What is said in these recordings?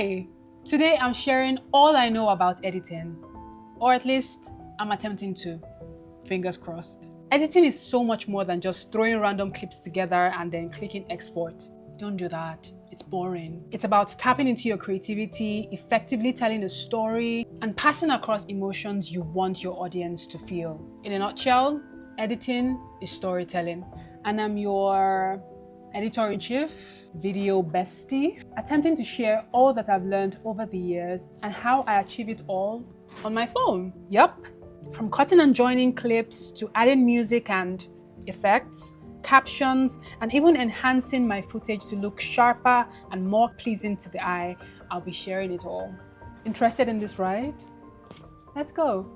Hi! Today I'm sharing all I know about editing, or at least I'm attempting to. Fingers crossed. Editing is so much more than just throwing random clips together and then clicking export. Don't do that. It's boring. It's about tapping into your creativity, effectively telling a story, and passing across emotions you want your audience to feel. In a nutshell, editing is storytelling. And I'm your editor-in-chief, video bestie, attempting to share all that I've learned over the years and how I achieve it all on my phone. Yup. From cutting and joining clips to adding music and effects, captions, and even enhancing my footage to look sharper and more pleasing to the eye, I'll be sharing it all. Interested in this ride? Let's go.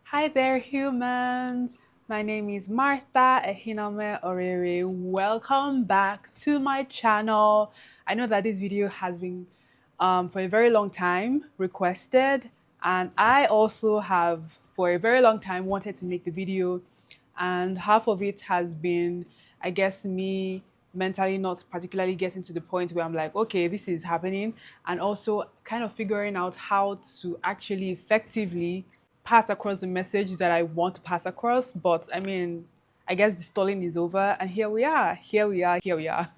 Hi there, humans. My name is Martha Ehinome Orere. Welcome back to my channel. I know that this video has been for a very long time requested, and I also have for a very long time wanted to make the video, and half of it has been, I guess, me mentally not particularly getting to the point where I'm like, okay, this is happening, and also kind of figuring out how to actually effectively pass across the message that I want to pass across. But I mean, I guess the stalling is over, and here we are, here we are, here we are.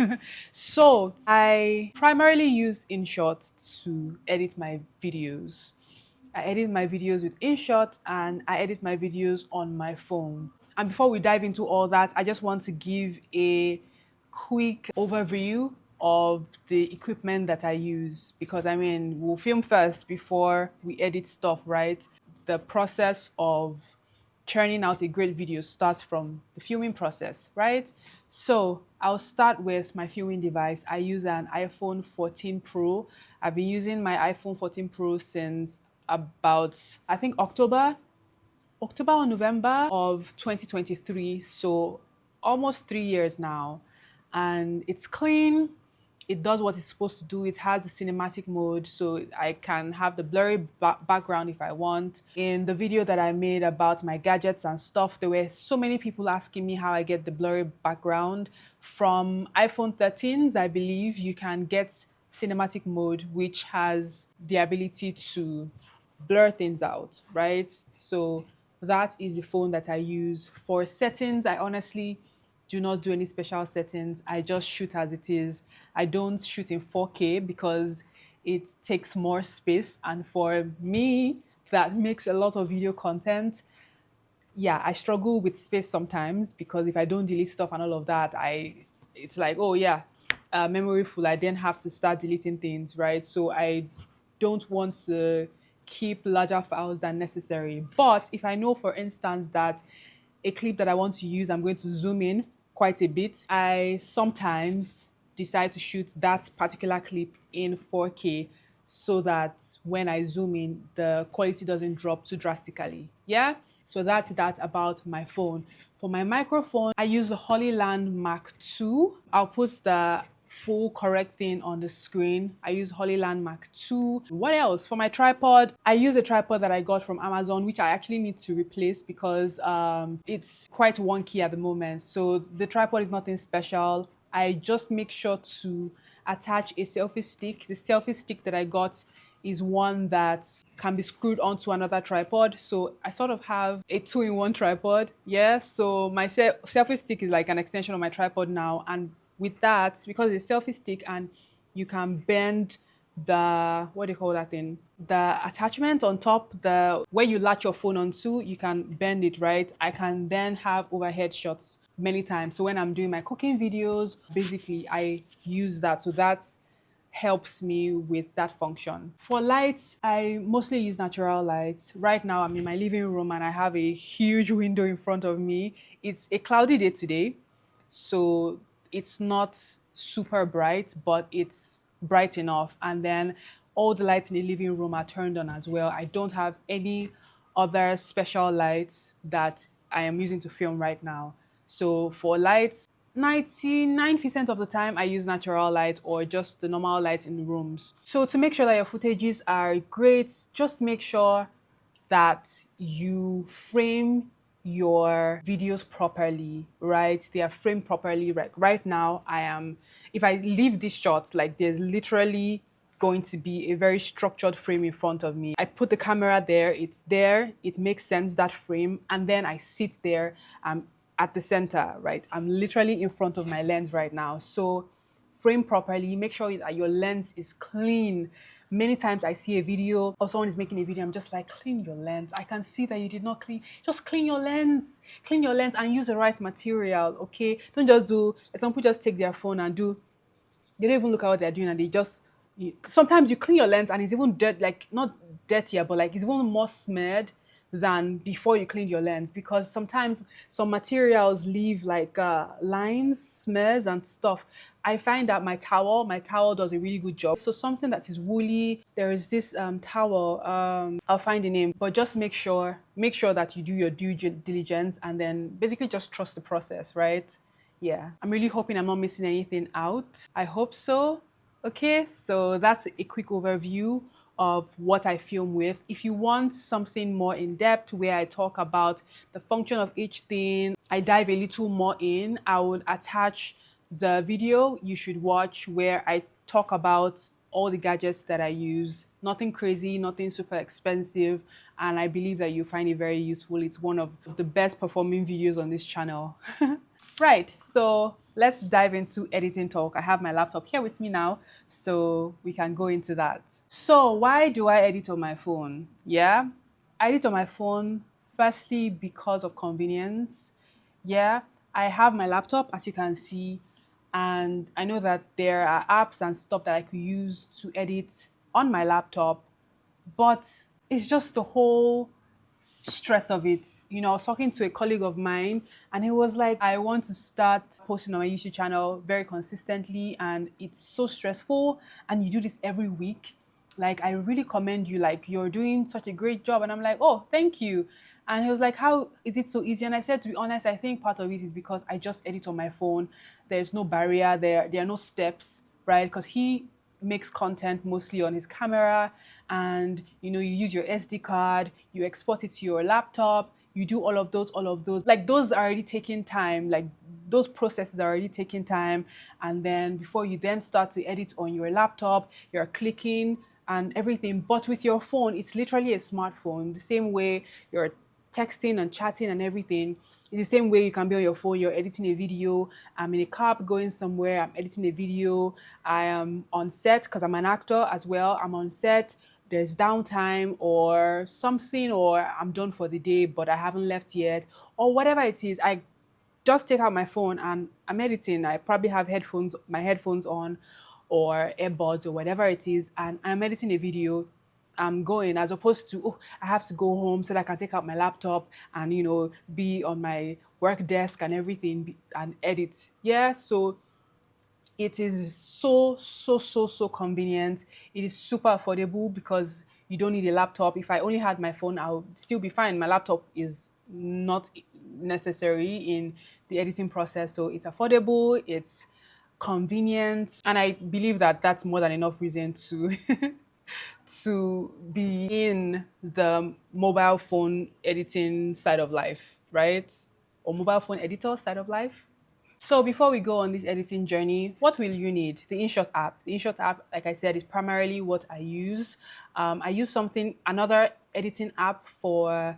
So I primarily use InShot to edit my videos. I edit my videos with InShot and I edit my videos on my phone. And before we dive into all that, I just want to give a quick overview of the equipment that I use, because I mean, we'll film first before we edit stuff, right? The process of churning out a great video starts from the filming process, right? So I'll start with my filming device. I use an iPhone 14 Pro. I've been using my iPhone 14 Pro since about, I think, October or November of 2023. So almost 3 years now. And it's clean. It does what it's supposed to do. It has the cinematic mode, so I can have the blurry background if I want. In the video that I made about my gadgets and stuff, there were so many people asking me how I get the blurry background. From iPhone 13s, I believe you can get cinematic mode, which has the ability to blur things out, right? So that is the phone that I use. For settings, I honestly do not do any special settings. I just shoot as it is. I don't shoot in 4K because it takes more space. And for me, that makes a lot of video content. Yeah, I struggle with space sometimes because if I don't delete stuff and all of that, it's like, oh yeah, memory full. I then have to start deleting things, right? So I don't want to keep larger files than necessary. But if I know, for instance, that a clip that I want to use, I'm going to zoom in quite a bit, I sometimes decide to shoot that particular clip in 4K so that when I zoom in, the quality doesn't drop too drastically. Yeah? So that's that about my phone. For my microphone, I use the Hollyland Mark II. I'll put the full correct thing on the screen. I use Hollyland Mark II. What else? For my tripod, I use a tripod that I got from Amazon, which I actually need to replace because it's quite wonky at the moment. So the tripod is nothing special. I just make sure to attach a selfie stick. The selfie stick that I got is one that can be screwed onto another tripod. So I sort of have a two-in-one tripod. Yeah, so my selfie stick is like an extension of my tripod now. And with that, because it's a selfie stick and you can bend the, what do you call that thing? The attachment on top, the where you latch your phone onto, you can bend it, right? I can then have overhead shots many times. So when I'm doing my cooking videos, basically I use that. So that's helps me with that function. For lights, I mostly use natural lights. Right now, I'm in my living room and I have a huge window in front of me. It's a cloudy day today, so it's not super bright, but it's bright enough. And then all the lights in the living room are turned on as well. I don't have any other special lights that I am using to film right now. So for lights, 99% of the time I use natural light or just the normal light in the rooms. So to make sure that your footages are great, just make sure that you frame your videos properly, right? They are framed properly. Right now, if I leave this shot, like there's literally going to be a very structured frame in front of me. I put the camera there, it makes sense, that frame, and then I sit there at the center, right? I'm literally in front of my lens right now. So frame properly, make sure that your lens is clean. Many times I see a video or someone is making a video, I'm just like, clean your lens. I can see that you did not clean. Just clean your lens and use the right material, okay? Don't just do, some people just take their phone and do, they don't even look at what they're doing and they just, sometimes you clean your lens and it's even dirt, like not dirtier, but like it's even more smeared than before you cleaned your lens, because sometimes some materials leave like lines, smears and stuff. I find that my towel does a really good job. So something that is woolly, there is this towel, I'll find the name, but just make sure that you do your due diligence and then basically just trust the process, right? Yeah, I'm really hoping I'm not missing anything out. I hope so. Okay, so that's a quick overview of what I film with. If you want something more in depth where I talk about the function of each thing, I dive a little more in, I will attach the video you should watch where I talk about all the gadgets that I use. Nothing crazy, nothing super expensive, and I believe that you find it very useful. It's one of the best performing videos on this channel. Right, so let's dive into editing talk. I have my laptop here with me now, so we can go into that. So why do I edit on my phone? Yeah, I edit on my phone firstly because of convenience. Yeah, I have my laptop, as you can see, and I know that there are apps and stuff that I could use to edit on my laptop, but it's just the whole stress of it. I was talking to a colleague of mine and he was like, I want to start posting on my YouTube channel very consistently and it's so stressful and you do this every week. Like, I really commend you. Like, you're doing such a great job. And I'm like, oh, thank you. And he was like, how is it so easy? And I said, to be honest, I think part of it is because I just edit on my phone. There's no barrier there. There are no steps, right? Because he makes content mostly on his camera and you use your SD card, you export it to your laptop, you do all of those, like those are already taking time, like those processes are already taking time, and then before you then start to edit on your laptop, you're clicking and everything. But with your phone, it's literally a smartphone, the same way you're texting and chatting and everything. It's the same way you can be on your phone, you're editing a video. I'm in a cab going somewhere, I'm editing a video. I am on set because I'm an actor as well. I'm on set, there's downtime or something, or I'm done for the day, but I haven't left yet, or whatever it is. I just take out my phone and I'm editing. I probably have my headphones on or earbuds or whatever it is, and I'm editing a video. I'm going, as opposed to, oh, I have to go home so that I can take out my laptop and, be on my work desk and everything and edit. Yeah, so it is so, so, so, so convenient. It is super affordable because you don't need a laptop. If I only had my phone, I would still be fine. My laptop is not necessary in the editing process. So it's affordable, it's convenient, and I believe that that's more than enough reason to to be in the mobile phone editing side of life, right? Or mobile phone editor side of life. So before we go on this editing journey, what will you need? The InShot app. The InShot app, like I said, is primarily what I use. I use another editing app for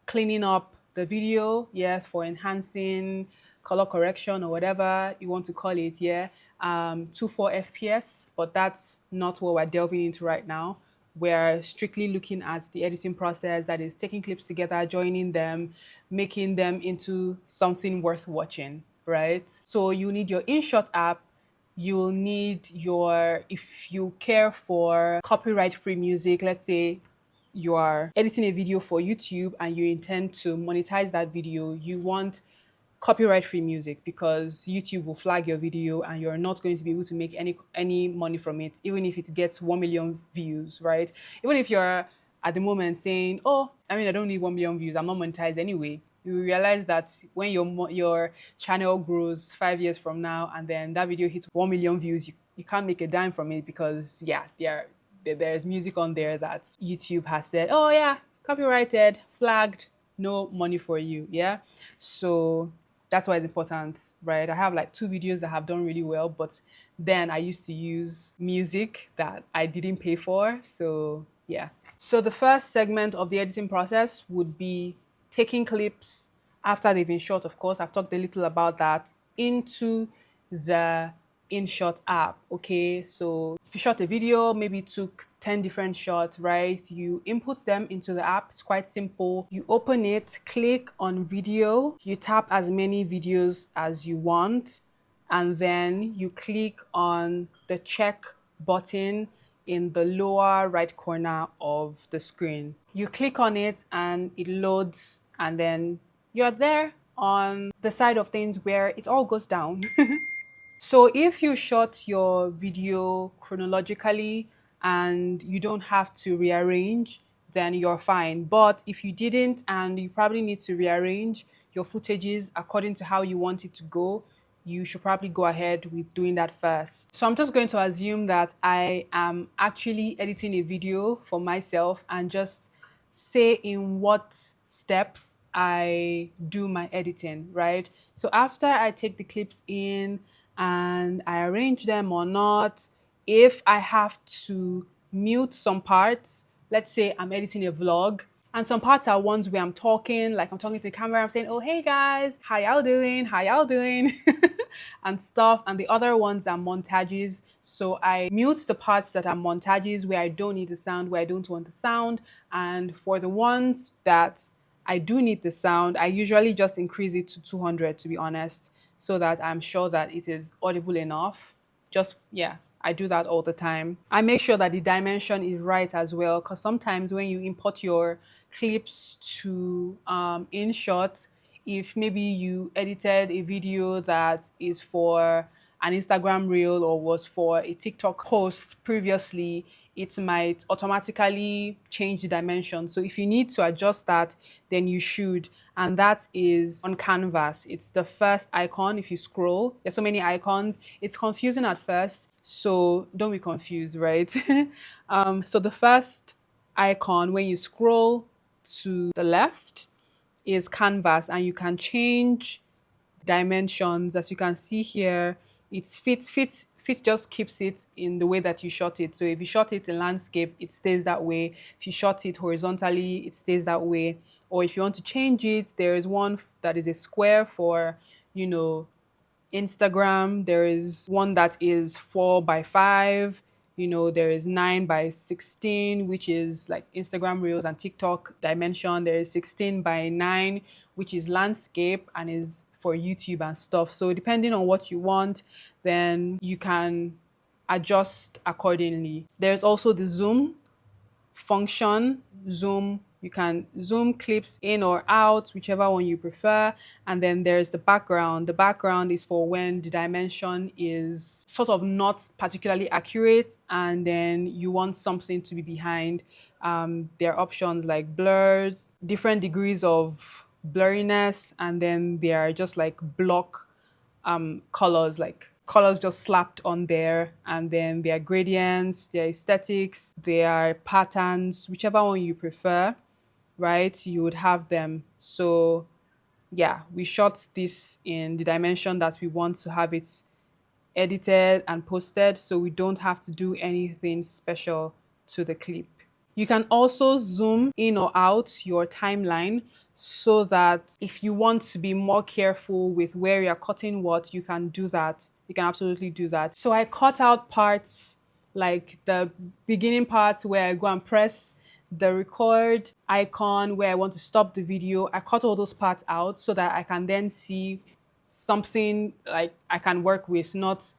cleaning up the video, yes, for enhancing color correction or whatever you want to call it, yeah. 24 FPS, but that's not what we're delving into right now. We're strictly looking at the editing process, that is taking clips together, joining them, making them into something worth watching, right? So you need your InShot app. You'll need if you care for copyright-free music, let's say you are editing a video for YouTube and you intend to monetize that video, you want copyright-free music because YouTube will flag your video and you're not going to be able to make any money from it, even if it gets 1 million views, right? Even if you're at the moment saying, oh, I don't need 1 million views, I'm not monetized anyway. You realize that when your channel grows 5 years from now and then that video hits 1 million views, you can't make a dime from it because, yeah, there's music on there that YouTube has said, oh yeah, copyrighted, flagged, no money for you. Yeah. So that's why it's important, right? I have like 2 videos that have done really well, but then I used to use music that I didn't pay for. So yeah. So the first segment of the editing process would be taking clips after they've been shot, of course. I've talked a little about that, into the InShot app. Okay, so if you shot a video, maybe took 10 different shots, right? You input them into the app. It's quite simple. You open it, click on video, you tap as many videos as you want, and then you click on the check button in the lower right corner of the screen. You click on it and it loads, and then you're there on the side of things where it all goes down. So if you shot your video chronologically and you don't have to rearrange, then you're fine. But if you didn't and you probably need to rearrange your footages according to how you want it to go, you should probably go ahead with doing that first. So I'm just going to assume that I am actually editing a video for myself and just say in what steps I do my editing, right? So after I take the clips in and I arrange them or not, if I have to mute some parts, let's say I'm editing a vlog, and some parts are ones where I'm talking, like I'm talking to the camera, I'm saying, oh, hey guys, how y'all doing? How y'all doing? and stuff. And the other ones are montages. So I mute the parts that are montages where I don't need the sound, where I don't want the sound. And for the ones that I do need the sound, I usually just increase it to 200, to be honest, so that I'm sure that it is audible enough. Just, yeah, I do that all the time. I make sure that the dimension is right as well, because sometimes when you import your clips to InShot, if maybe you edited a video that is for an Instagram reel or was for a TikTok post previously, it might automatically change the dimension. So if you need to adjust that, then you should. And that is on canvas. It's the first icon. If you scroll, there's so many icons. It's confusing at first, so don't be confused, right? So the first icon, when you scroll to the left, is canvas, and you can change dimensions. As you can see here, it's fit just keeps it in the way that you shot it. So if you shot it in landscape, it stays that way. If you shot it horizontally, it stays that way. Or if you want to change it, there is one that is a square for, you know, Instagram. There is one that is 4 by 5. There is 9 by 16, which is like Instagram Reels and TikTok dimension. There is 16 by 9, which is landscape and is for YouTube and stuff. So depending on what you want, then you can adjust accordingly. There's also the zoom function. Zoom, you can zoom clips in or out, whichever one you prefer. And then there's the background. The background is for when the dimension is sort of not particularly accurate and then you want something to be behind. There are options like blurs, different degrees of blurriness, and then there are just like block colors, like colors just slapped on there, and then their gradients, their aesthetics, their patterns, whichever one you prefer, right? You would have them. So yeah, we shot this in the dimension that we want to have it edited and posted, so we don't have to do anything special to the clip. You can also zoom in or out your timeline so that if you want to be more careful with where you're cutting what, you can do that. You can absolutely do that. So I cut out parts like the beginning parts where I go and press the record icon where I want to stop the video. I cut all those parts out so that I can then see something like I can work with, not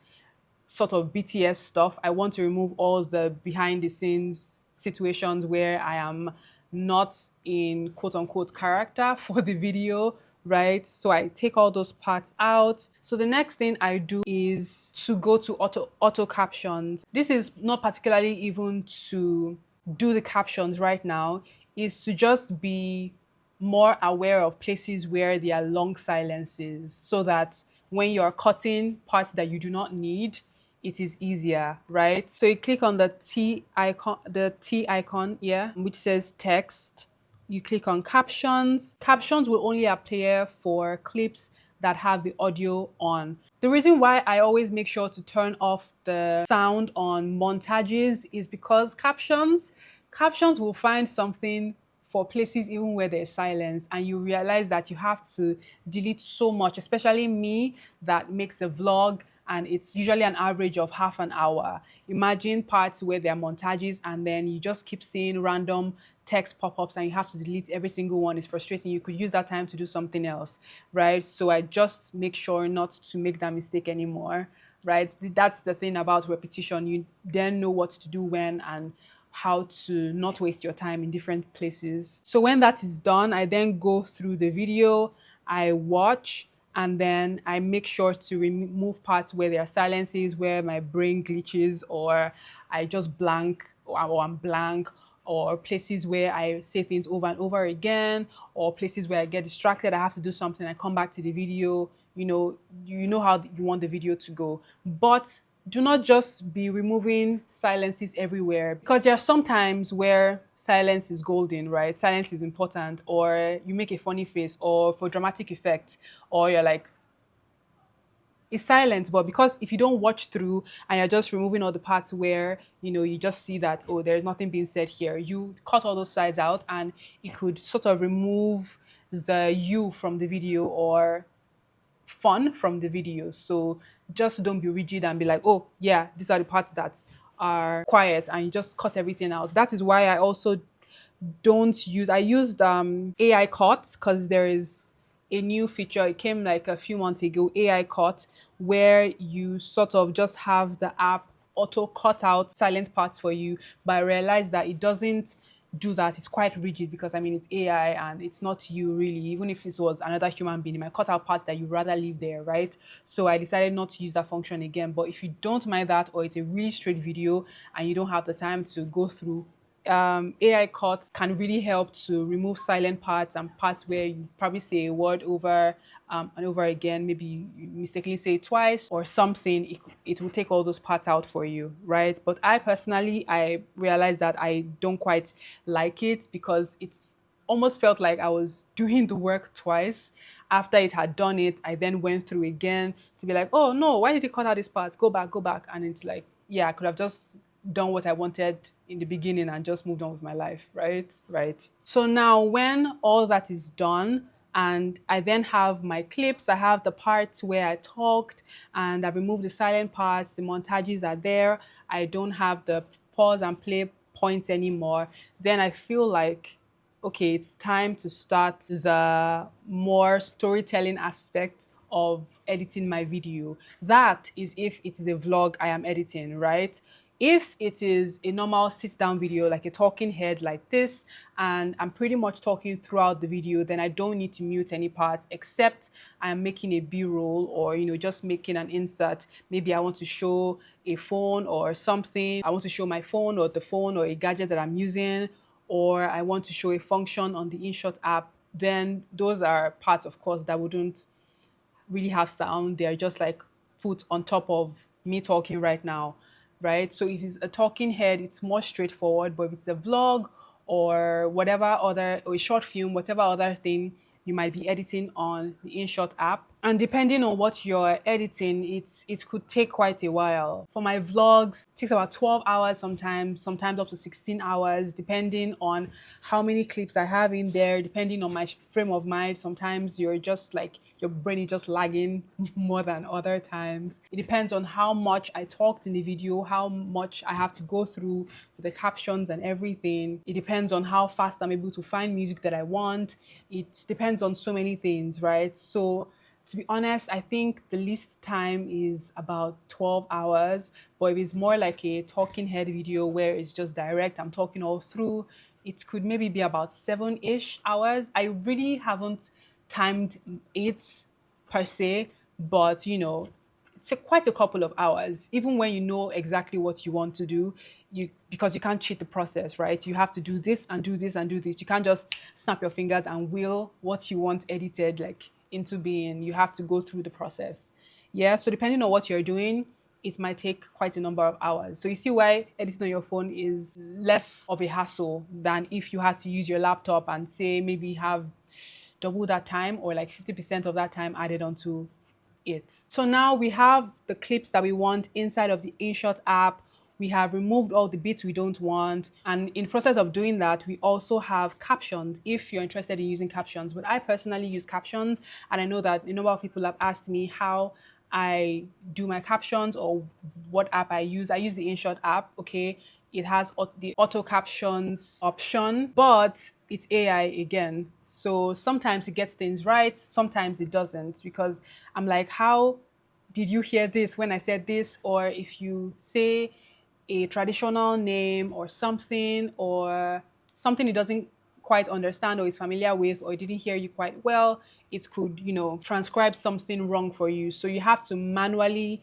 sort of BTS stuff. I want to remove all the behind the scenes situations where I am not in quote unquote character for the video, right? So I take all those parts out. So the next thing I do is to go to auto captions. This is not particularly even to do the captions right now, is to just be more aware of places where there are long silences so that when you're cutting parts that you do not need, it is easier, right? So you click on the T icon, yeah, which says text, you click on captions. Captions will only appear for clips that have the audio on. The reason why I always make sure to turn off the sound on montages is because captions will find something for places even where there's silence, and you realize that you have to delete so much, especially me that makes a vlog and it's usually an average of half an hour. Imagine parts where there are montages and then you just keep seeing random text pop-ups and you have to delete every single one. It's frustrating. You could use that time to do something else, right? So I just make sure not to make that mistake anymore, right? That's the thing about repetition. You then know what to do when and how to not waste your time in different places. So when that is done, I then go through the video, I watch, and then I make sure to remove parts where there are silences, where my brain glitches, or I just blank, or I'm blank, or places where I say things over and over again, or places where I get distracted, I have to do something, I come back to the video, you know how you want the video to go. But do not just be removing silences everywhere, because there are some times where silence is golden, right? Silence is important, or you make a funny face, or for dramatic effect, or you're like, it's silent, but because if you don't watch through and you're just removing all the parts where you just see that, oh, there's nothing being said here, you cut all those sides out and it could sort of remove the you from the video or fun from the video. So just don't be rigid and be like, oh yeah, these are the parts that are quiet, and you just cut everything out. That is why I also don't use I used AI cut, because there is a new feature. It came like a few months ago, AI cut, where you sort of just have the app auto cut out silent parts for you. But I realized that it doesn't do that. It's quite rigid, because I mean it's AI and it's not you really. Even if it was another human being, it might cut out parts that you'd rather leave there, right? So I decided not to use that function again. But if you don't mind that, or it's a really straight video and you don't have the time to go through, AI cuts can really help to remove silent parts and parts where you probably say a word over and over again. Maybe you mistakenly say it twice or something. It will take all those parts out for you, right? But I personally, I realized that I don't quite like it, because it's almost felt like I was doing the work twice. After it had done it, I then went through again to be like, oh no, why did you cut out this part? Go back, go back. And it's like, yeah, I could have just done what I wanted in the beginning and just moved on with my life, right? Right. So now when all that is done, and I then have my clips, I have the parts where I talked and I've removed the silent parts, the montages are there, I don't have the pause and play points anymore, then I feel like, okay, it's time to start the more storytelling aspect of editing my video. That is if it is a vlog I am editing, right? If it is a normal sit down video, like a talking head like this, and I'm pretty much talking throughout the video, then I don't need to mute any parts, except I'm making a B-roll, or just making an insert. Maybe I want to show a phone or something. I want to show my phone or the phone or a gadget that I'm using, or I want to show a function on the InShot app. Then those are parts, of course, that wouldn't really have sound. They're just like put on top of me talking right now, right? So if it's a talking head, it's more straightforward. But if it's a vlog or whatever other, or a short film, whatever other thing you might be editing on the InShot app, and depending on what you're editing, it could take quite a while. For my vlogs, it takes about 12 hours sometimes up to 16 hours, depending on how many clips I have in there, depending on my frame of mind. Sometimes you're just like, your brain is just lagging more than other times. It depends on how much I talked in the video, how much I have to go through the captions and everything. It depends on how fast I'm able to find music that I want. It depends on so many things, right? So to be honest, I think the least time is about 12 hours. But if it's more like a talking head video where it's just direct, I'm talking all through, it could maybe be about 7-ish hours. I really haven't timed it per se, but it's quite a couple of hours. Even when you know exactly what you want to do, because you can't cheat the process, right? You have to do this and do this and do this. You can't just snap your fingers and will what you want edited like into being. You have to go through the process. Yeah. So depending on what you're doing, it might take quite a number of hours. So you see why editing on your phone is less of a hassle than if you had to use your laptop and say maybe have double that time or like 50% of that time added onto it. So now we have the clips that we want inside of the InShot app. We have removed all the bits we don't want. And in process of doing that, we also have captions if you're interested in using captions. But I personally use captions. And I know that a number of people have asked me how I do my captions or what app I use. I use the InShot app, okay? It has the auto captions option, but it's AI again. So sometimes it gets things right, sometimes it doesn't, because I'm like, how did you hear this when I said this? Or if you say a traditional name or something it doesn't quite understand or is familiar with or it didn't hear you quite well, it could, transcribe something wrong for you. So you have to manually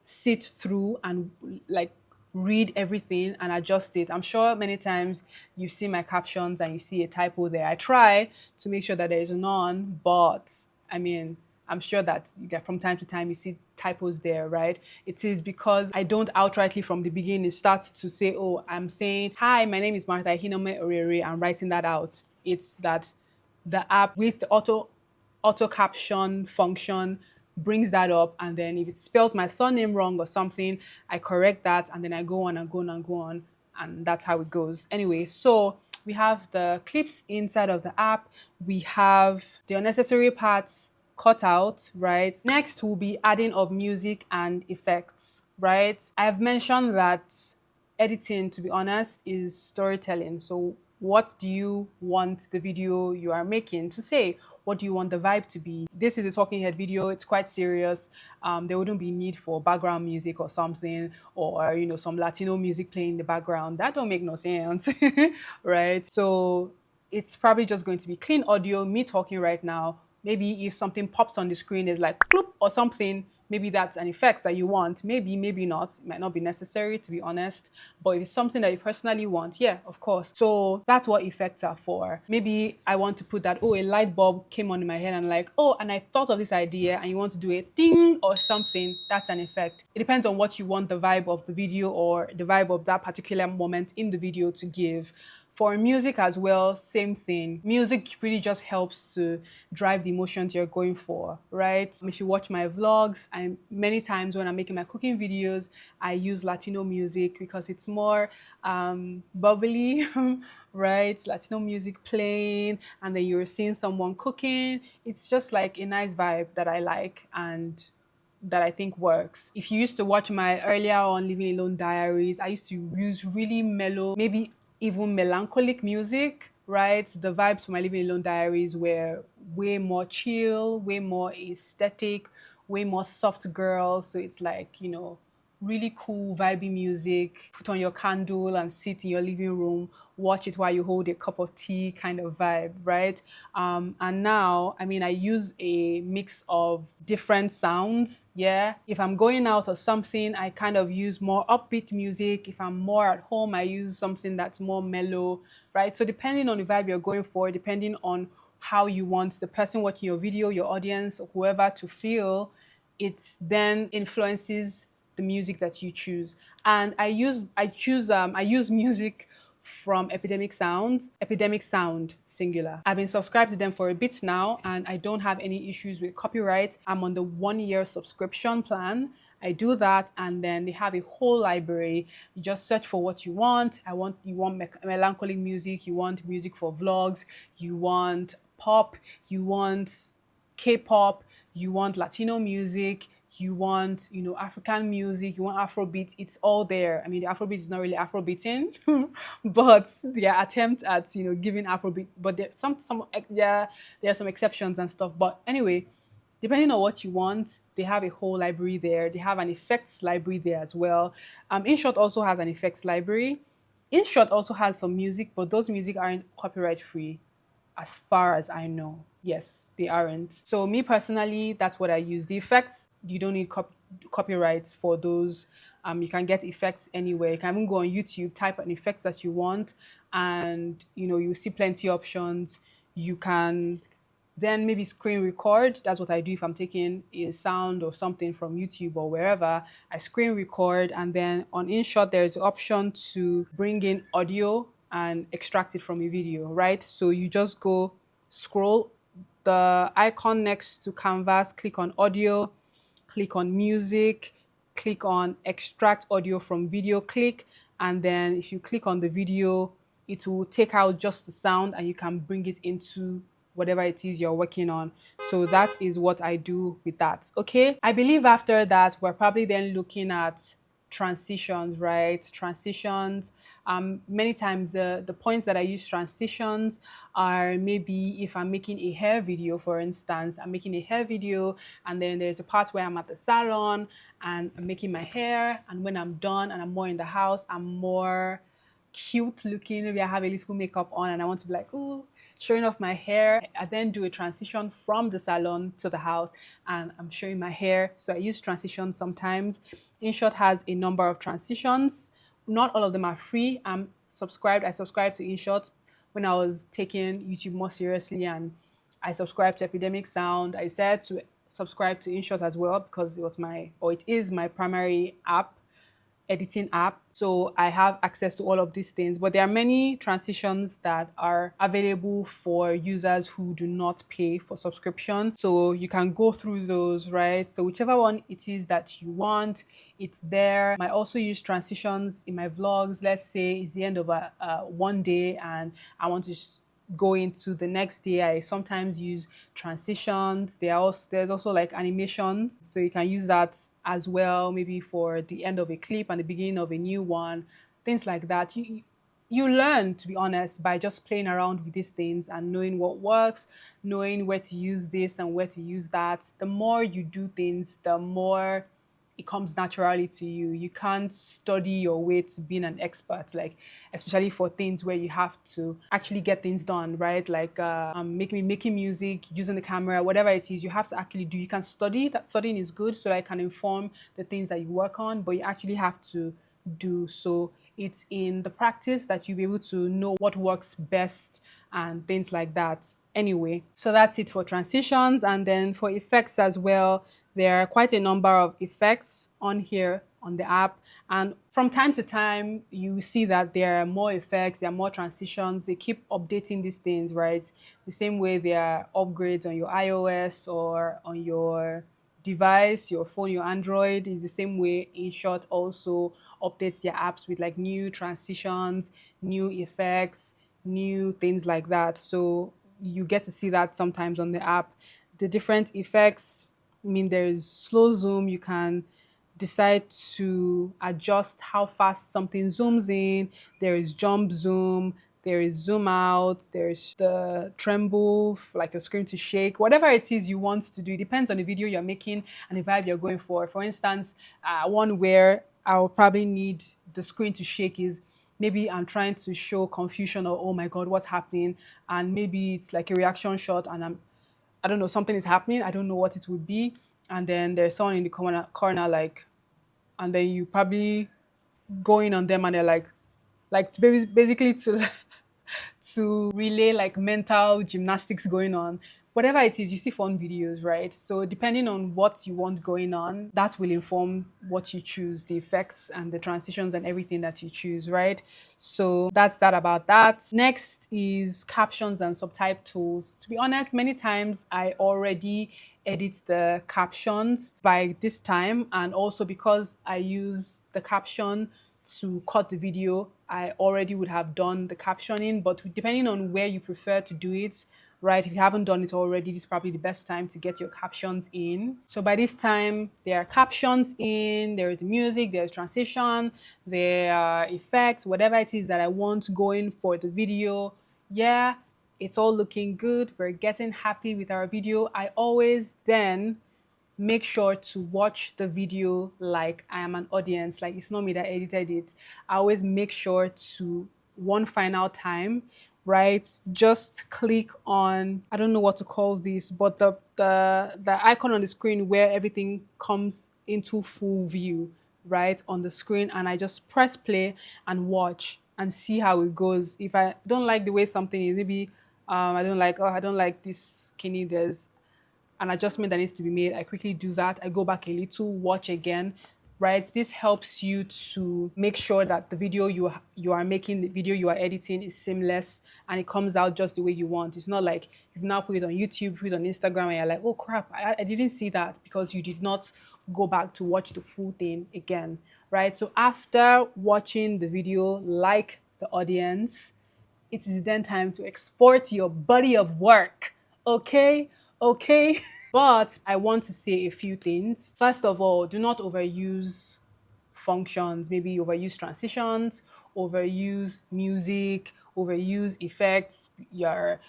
sit through and like read everything and adjust it. I'm sure many times you see my captions and you see a typo there. I try to make sure that there is none, but I mean, I'm sure that you get from time to time you see typos there, right? It is because I don't outrightly from the beginning start to say, oh, I'm saying, hi, my name is Martha Ehinome Oriri. I'm writing that out. It's that the app with the auto caption function brings that up, and then if it spells my surname wrong or something, I correct that, and then I go on and go on and go on, and that's how it goes. Anyway, so we have the clips inside of the app. We have the unnecessary parts cut out, right? Next will be adding of music and effects, right? I've mentioned that editing, to be honest, is storytelling. So what do you want the video you are making to say? What do you want the vibe to be? This is a talking head video. It's quite serious. There wouldn't be need for background music or something, or some Latino music playing in the background. That don't make no sense, right? So it's probably just going to be clean audio, me talking right now. Maybe if something pops on the screen, is like bloop or something, maybe that's an effect that you want. Maybe not. It might not be necessary, to be honest. But if it's something that you personally want, yeah, of course. So that's what effects are for. Maybe I want to put that, oh, a light bulb came on in my head and like, oh, and I thought of this idea, and you want to do a ding or something, that's an effect. It depends on what you want the vibe of the video or the vibe of that particular moment in the video to give. For music as well, same thing. Music really just helps to drive the emotions you're going for, right? If you watch my vlogs, many times when I'm making my cooking videos, I use Latino music because it's more bubbly, right? Latino music playing, and then you're seeing someone cooking. It's just like a nice vibe that I like and that I think works. If you used to watch my earlier on Living Alone diaries, I used to use really mellow, maybe even melancholic music, right? The vibes for my Living Alone diaries were way more chill, way more aesthetic, way more soft girl. So it's like, really cool, vibey music. Put on your candle and sit in your living room, watch it while you hold a cup of tea kind of vibe, right? And now, I mean, I use a mix of different sounds. Yeah. If I'm going out or something, I kind of use more upbeat music. If I'm more at home, I use something that's more mellow, right? So depending on the vibe you're going for, depending on how you want the person watching your video, your audience, or whoever to feel, it then influences the music that you choose. And I use music from Epidemic Sound singular. I've been subscribed to them for a bit now and I don't have any issues with copyright. I'm on the 1 year subscription plan. I do that and then they have a whole library. You just search for what you want. You want melancholic music, you want music for vlogs, you want pop, you want K-pop, you want Latino music, you want, African music, you want Afrobeat, it's all there. I mean, the Afrobeat is not really Afrobeating, but their attempt at, giving Afrobeat, but yeah, there are some exceptions and stuff. But anyway, depending on what you want, they have a whole library there. They have an effects library there as well. InShot also has an effects library. InShot also has some music, but those music aren't copyright free as far as I know. Yes, they aren't. So me personally, that's what I use. The effects, you don't need copyrights for those. You can get effects anywhere. You can even go on YouTube, type an effect that you want, and you see plenty options. You can then maybe screen record. That's what I do if I'm taking a sound or something from YouTube or wherever. I screen record, and then on InShot, there's the option to bring in audio and extract it from a video, right? So you just go scroll the icon next to canvas, click on audio, click on music, click on extract audio from video, click, and then if you click on the video, it will take out just the sound and you can bring it into whatever it is you're working on. So that is what I do with that. Okay. I believe after that, we're probably then looking at transitions, right? Transitions. Many times the points that I use transitions are maybe if I'm making a hair video, for instance, I'm making a hair video and then there's a part where I'm at the salon and I'm making my hair, and when I'm done and I'm more in the house, I'm more cute looking. Maybe I have a little makeup on and I want to be like, ooh, showing off my hair. I then do a transition from the salon to the house and I'm showing my hair. So I use transitions sometimes. InShot has a number of transitions. Not all of them are free. I subscribed to InShot when I was taking YouTube more seriously, and I subscribed to Epidemic Sound. I said to subscribe to InShot as well because it is my primary app, editing app. So I have access to all of these things. But there are many transitions that are available for users who do not pay for subscription. So you can go through those, right? So whichever one it is that you want, it's there. I also use transitions in my vlogs. Let's say it's the end of one day and I want to go into the next day. I sometimes use transitions. There's also like animations, so you can use that as well, maybe for the end of a clip and the beginning of a new one, things like that. You learn, to be honest, by just playing around with these things and knowing what works, knowing where to use this and where to use that. The more you do things, the more it comes naturally to you. You can't study your way to being an expert, like especially for things where you have to actually get things done, right? Like making music, using the camera, whatever it is, you have to actually do. You can study. That studying is good, so that it can inform the things that you work on, but you actually have to do. So it's in the practice that you'll be able to know what works best and things like that. Anyway, so that's it for transitions. And then for effects as well, there are quite a number of effects on here on the app. And from time to time, you see that there are more effects, there are more transitions. They keep updating these things, right? The same way there are upgrades on your iOS or on your device, your phone, your Android, is the same way InShot also updates their apps with like new transitions, new effects, new things like that. So you get to see that sometimes on the app. The different effects, I mean, there's slow zoom. You can decide to adjust how fast something zooms in. There is jump zoom. There is zoom out. There's the tremble, like your screen to shake. Whatever it is you want to do, it depends on the video you're making and the vibe you're going for. For instance, one where I'll probably need the screen to shake is maybe I'm trying to show confusion or, oh my God, what's happening? And maybe it's like a reaction shot and I don't know, something is happening. I don't know what it would be. And then there's someone in the corner like, and then you probably going on them and they're like basically to to relay like mental gymnastics going on. Whatever it is, you see fun videos, right? So depending on what you want going on, that will inform what you choose, the effects and the transitions and everything that you choose, right? So that's that about that. Next is captions and subtitles. To be honest, many times I already edit the captions by this time, and also because I use the caption to cut the video, I already would have done the captioning, but depending on where you prefer to do it, right? If you haven't done it already, this is probably the best time to get your captions in. So by this time, there are captions in, there is music, there's transition, there are effects, whatever it is that I want going for the video. Yeah, it's all looking good. We're getting happy with our video. I always then make sure to watch the video like I am an audience, like it's not me that edited it. I always make sure to one final time, right? Just click on, I don't know what to call this, but the icon on the screen where everything comes into full view, right, on the screen, and I just press play and watch and see how it goes. If I don't like the way something is, maybe I don't like this Kenny. There's an adjustment that needs to be made. I quickly do that. I go back a little, watch again, right? This helps you to make sure that the video you are making, the video you are editing is seamless and it comes out just the way you want. It's not like you've now put it on YouTube, put it on Instagram, and you're like, oh crap, I didn't see that because you did not go back to watch the full thing again, right? So after watching the video, like the audience, it is then time to export your body of work. Okay? Okay? But I want to say a few things. First of all, do not overuse functions, maybe overuse transitions, overuse music, overuse effects. You're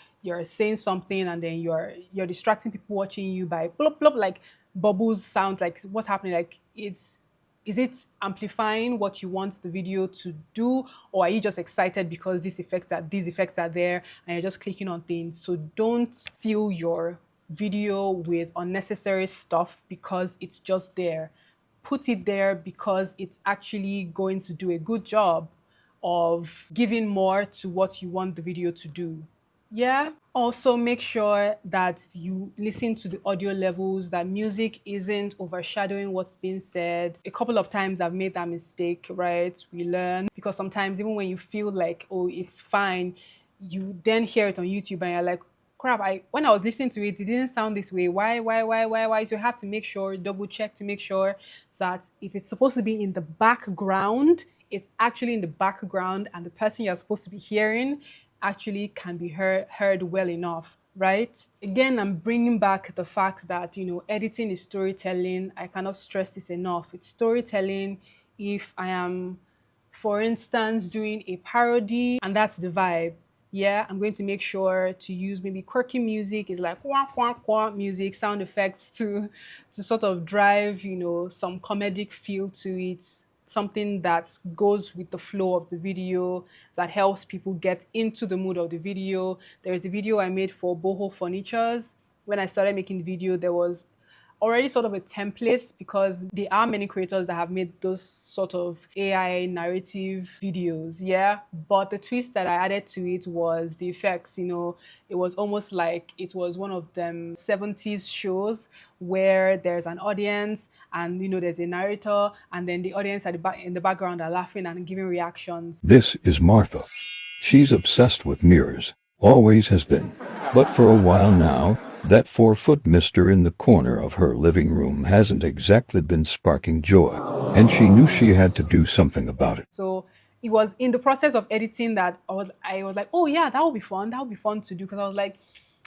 saying something and then you're distracting people watching you by plop plop like bubbles sound like what's happening like it's is it amplifying what you want the video to do, or are you just excited because these effects are there and you're just clicking on things? So don't fill your video with unnecessary stuff because it's just there. Put it there because it's actually going to do a good job of giving more to what you want the video to do. Yeah. Also, make sure that you listen to the audio levels, that music isn't overshadowing what's being said. A couple of times I've made that mistake, right? We learn because sometimes, even when you feel like, oh, it's fine, you then hear it on YouTube and you're like, crap, when I was listening to it, it didn't sound this way. Why? So you have to make sure, double check to make sure that if it's supposed to be in the background, it's actually in the background and the person you're supposed to be hearing actually can be heard well enough, right? Again, I'm bringing back the fact that, editing is storytelling. I cannot stress this enough. It's storytelling. If I am, for instance, doing a parody and that's the vibe, yeah, I'm going to make sure to use maybe quirky music, is like wah wah wah music, sound effects to sort of drive, some comedic feel to it, something that goes with the flow of the video, that helps people get into the mood of the video. There's the video I made for boho furnitures. When I started making the video, there was already sort of a template because there are many creators that have made those sort of AI narrative videos, yeah. But the twist that I added to it was the effects. It was almost like it was one of them 70s shows where there's an audience and there's a narrator and then the audience at the back in the background are laughing and giving reactions. This is Martha. She's obsessed with mirrors, always has been. But for a while now, that 4-foot mister in the corner of her living room hasn't exactly been sparking joy, and she knew she had to do something about it. So it was in the process of editing that I was like, oh yeah, that would be fun. That would be fun to do because I was like,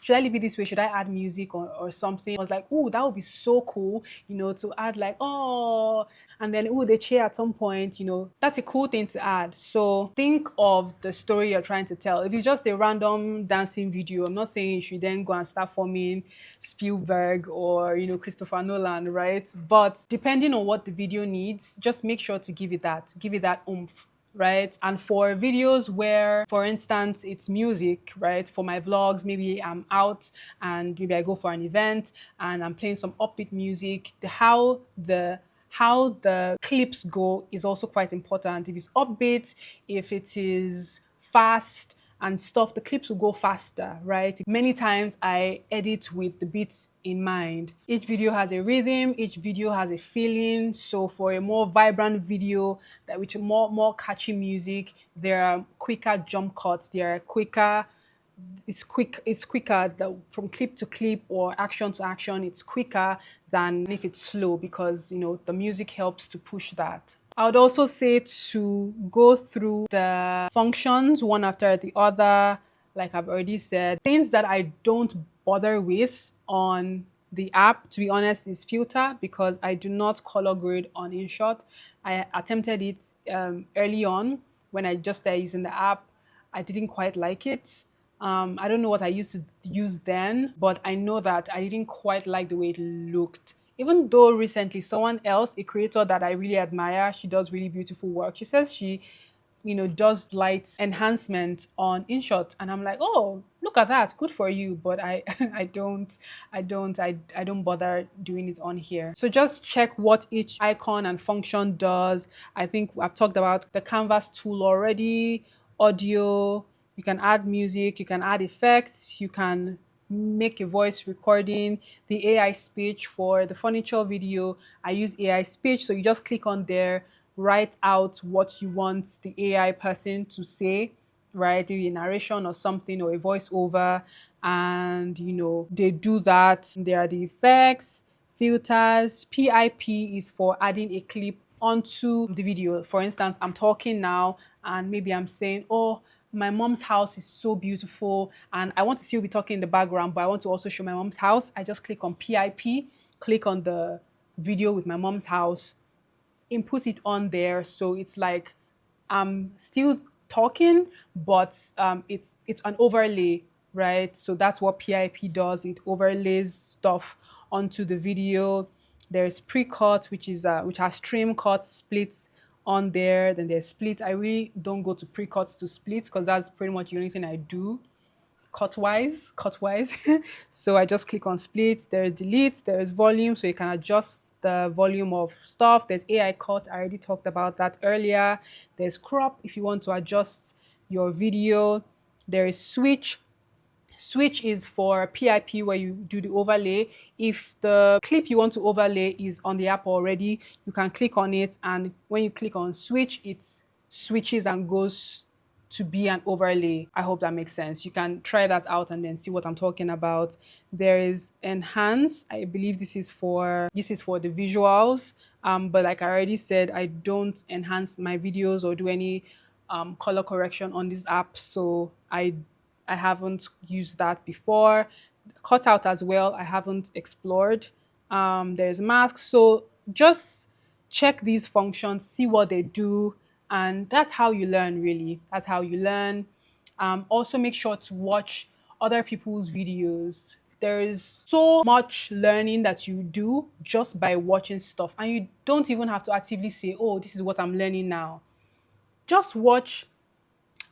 should I leave it this way? Should I add music or something? I was like, oh, that would be so cool, to add like, oh, and then the chair at some point, that's a cool thing to add. So think of the story you're trying to tell. If it's just a random dancing video, I'm not saying you should then go and start forming Spielberg or, Christopher Nolan, right? But depending on what the video needs, just make sure to give it that oomph, right? And for videos where, for instance, it's music, right? For my vlogs, maybe I'm out and maybe I go for an event and I'm playing some upbeat music. How the clips go is also quite important. If it's upbeat, if it is fast and stuff, the clips will go faster, right? Many times I edit with the beats in mind. Each video has a rhythm, each video has a feeling. So for a more vibrant video that with more catchy music, there are quicker jump cuts, there are quicker it's quicker from clip to clip or action to action. It's quicker than if it's slow because the music helps to push that. I would also say to go through the functions one after the other, like I've already said. Things that I don't bother with on the app, to be honest, is filter because I do not color grade on InShot. I attempted it early on when I just started using the app. I didn't quite like it. I don't know what I used to use then, but I know that I didn't quite like the way it looked. Even though recently someone else, a creator that I really admire, she does really beautiful work. She says she, does light enhancement on InShot, and I'm like, oh, look at that, good for you. But I, I don't bother doing it on here. So just check what each icon and function does. I think I've talked about the canvas tool already, audio, You can add music, you can add effects, you can make a voice recording. The AI speech for the furniture video, I use AI speech. So you just click on there, write out what you want the AI person to say, right? Maybe a narration or something or a voiceover. And, they do that. There are the effects, filters. PIP is for adding a clip onto the video. For instance, I'm talking now and maybe I'm saying, oh, my mom's house is so beautiful and I want to still be talking in the background, but I want to also show my mom's house. I just click on PIP, click on the video with my mom's house, input it on there. So it's like I'm still talking, but it's an overlay, right? So that's what PIP does. It overlays stuff onto the video. There's pre-cut, which has trim, cut, splits on there. Then there's split. I really don't go to pre-cuts to split because that's pretty much the only thing I do cut wise. So I just click on split. There's delete, there's volume, so you can adjust the volume of stuff. There's AI cut, I already talked about that earlier. There's crop if you want to adjust your video. There is switch. Switch is for PIP where you do the overlay. If the clip you want to overlay is on the app already, you can click on it, and when you click on switch, it switches and goes to be an overlay. I hope that makes sense. You can try that out and then see what I'm talking about. There is enhance. I believe this is for the visuals. But like I already said, I don't enhance my videos or do any color correction on this app, so I haven't used that before. Cutout as well, I haven't explored. There's masks. So just check these functions, see what they do, and that's how you learn, really. That's how you learn. Also, make sure to watch other people's videos. There is so much learning that you do just by watching stuff, and you don't even have to actively say, oh, this is what I'm learning now. Just watch,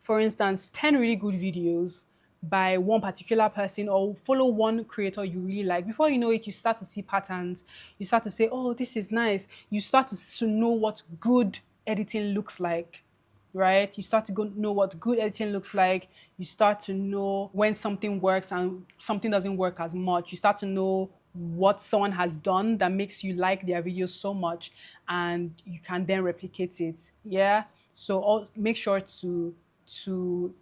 for instance, 10 really good videos by one particular person or follow one creator you really like. Before you know it, you start to see patterns. You start to say, oh, this is nice. You start to know what good editing looks like, right? You start to know what good editing looks like. You start to know when something works and something doesn't work as much. You start to know what someone has done that makes you like their videos so much, and you can then replicate it. Yeah. So make sure to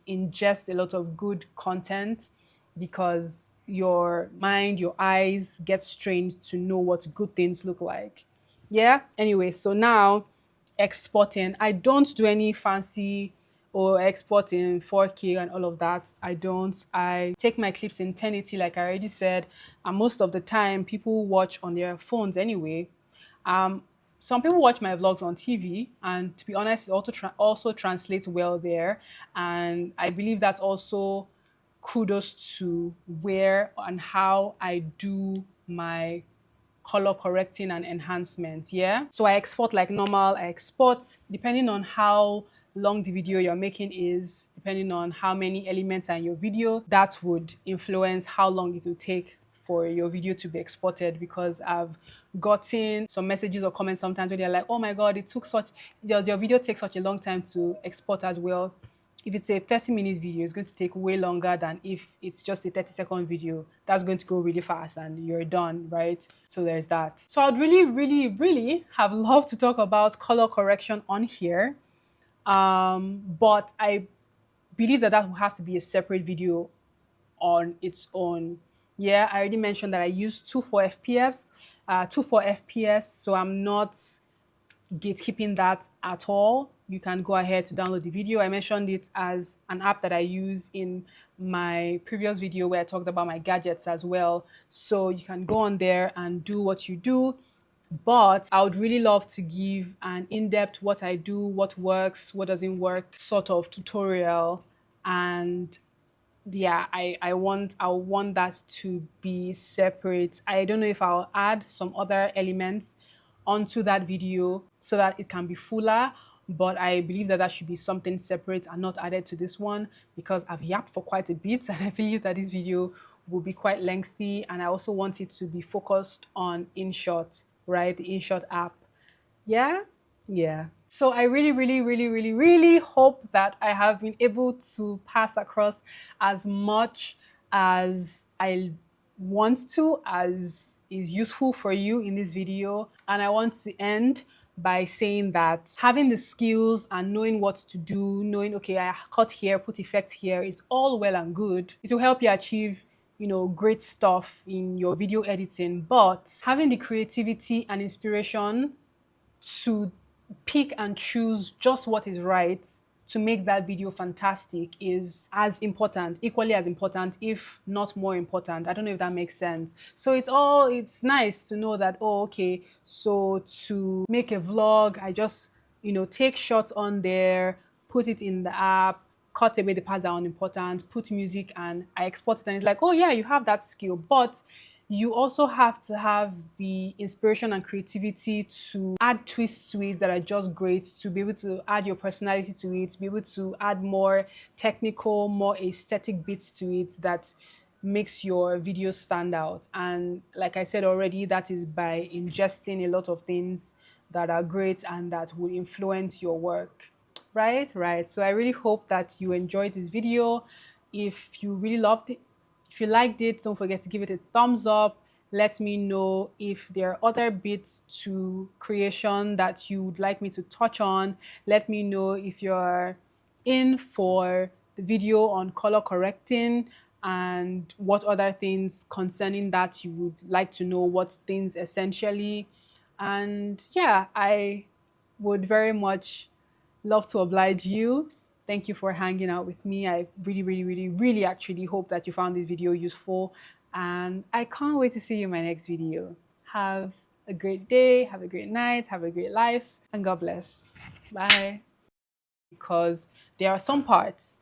ingest a lot of good content, because your mind, your eyes get trained to know what good things look like. Yeah. Anyway, so now exporting. I don't do any fancy or export in 4K and all of that. I don't. I take my clips in 1080, like I already said, and most of the time people watch on their phones anyway. Um, some people watch my vlogs on TV, and to be honest, it also translates well there. And I believe that's also kudos to where and how I do my color correcting and enhancement. Yeah. So I export like normal. I export depending on how long the video you're making is, depending on how many elements are in your video, that would influence how long it will take for your video to be exported. Because I've gotten some messages or comments sometimes where they're like, oh my God, does your video take such a long time to export as well? If it's a 30-minute video, it's going to take way longer than if it's just a 30-second video. That's going to go really fast and you're done, right? So there's that. So I'd really, really, really have loved to talk about color correction on here. But I believe that will have to be a separate video on its own. Yeah, I already mentioned that I use 24 FPS, 24 FPS, so I'm not gatekeeping that at all. You can go ahead to download the video. I mentioned it as an app that I use in my previous video where I talked about my gadgets as well. So you can go on there and do what you do. But I would really love to give an in-depth what I do, what works, what doesn't work sort of tutorial. And yeah, I want that to be separate. I don't know if I'll add some other elements onto that video so that it can be fuller, but I believe that should be something separate and not added to this one, because I've yapped for quite a bit and I believe that this video will be quite lengthy, and I also want it to be focused on InShot, right? The InShot app. Yeah. Yeah. So I really, really, really, really, really hope that I have been able to pass across as much as I want to, as is useful for you in this video. And I want to end by saying that having the skills and knowing what to do, knowing, okay, I cut here, put effect here is all well and good. It will help you achieve great stuff in your video editing, but having the creativity and inspiration to pick and choose just what is right to make that video fantastic is as important, equally as important, if not more important. I don't know if that makes sense. So it's nice to know that, oh, okay, so to make a vlog, I just, take shots on there, put it in the app, cut away the parts that are unimportant, put music, and I export it. And it's like, oh, yeah, you have that skill. But you also have to have the inspiration and creativity to add twists to it that are just great, to be able to add your personality to it, to be able to add more technical, more aesthetic bits to it that makes your video stand out. And like I said already, that is by ingesting a lot of things that are great and that will influence your work. Right. So I really hope that you enjoyed this video. If you really loved it, if you liked it, don't forget to give it a thumbs up. Let me know if there are other bits to creation that you would like me to touch on. Let me know if you're in for the video on color correcting and what other things concerning that you would like to know, what things essentially. And yeah, I would very much love to oblige you. Thank you for hanging out with me. I really, really, really, really actually hope that you found this video useful. And I can't wait to see you in my next video. Have a great day, have a great night, have a great life, and God bless. Bye. Because there are some parts,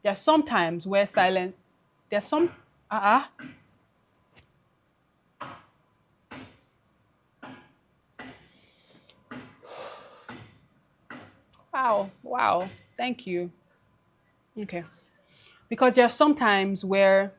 there are some times where silent, there's some, wow, thank you. Okay. Because there are some times where